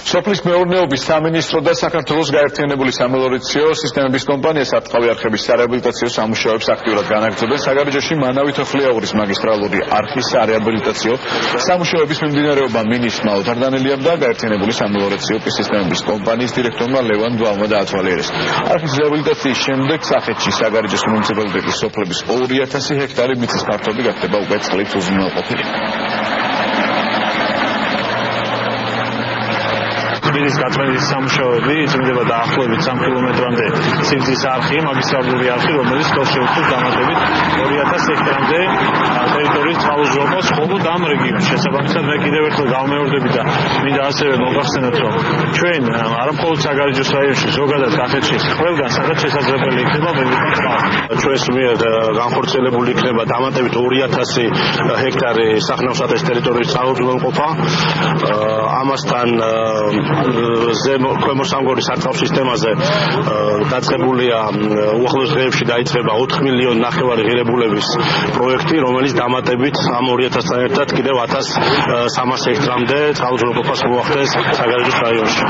სოფლის მეურნეობის სამინისტრო და საქართველოს გაერთიანებული სამელორიციო სისტემების კომპანია სარტყავი არხების სარეაბილიტაციო სამუშაოებს აქტიურად განაგრძობენ. საგარეჯოში მანავით-ოფლიაურის მაგისტრალური არხის სარეაბილიტაციო სამუშაოების მიმდინარეობა მინისტრმა ოთარ დანელიამ და გაერთიანებული სამელორიციო სისტემების კომპანიის დირექტორმა ლევან დვალმა დაათვალიერეს. არხის რეაბილიტაციის შემდეგ სახეთში საგარეჯოს მუნიციპალიტეტის სოფლების 2000 ჰექტარი მიწის ფართობი გახდება უკვე წყლით უზრუნველყოფილი. თბილისის გაწმენდის სამუშაოები იწმინდება დაახლოებით 3 კილომეტრამდე სიგრძის არხი, მაგისტრალური არხი, რომელიც ხელს შეუწყობს დამატებით 2000 ჰექტარამდე ტერიტორიის წყალუზრუნველყოფას მხოლოდ ამ რეგიონში. შესაბამისად, მე კიდევ ერთხელ გავმეორდები და მინდა ასევე მოგახსენოთ, რომ ჩვენ არამხოლოდ საგარეჯოს რაიონში, ზოგადად კახეთში ყველგან სადაც შესაძლებელი იქნება მოვიყვანოთ წყალს. ჩვენს მიერ განხორციელებული იქნება დამატებით 2000 ჰექტარი სახნავ-სათეს ტერიტორიის წყალუზრუნველყოფა. ამასთან ქვემო სამგორის სარწყავ სისტემაზე დაწყებულია უახლოეს დღეებში დაიწყება 4 მილიონი ნახევარი ღირებულების პროექტი, რომელიც დამატებით ამ 2000-თან ერთად კიდევ 1300 ჰექტარამდე წყალუზრუნველყოფას მოახდენს საგარეჯოს რაიონში.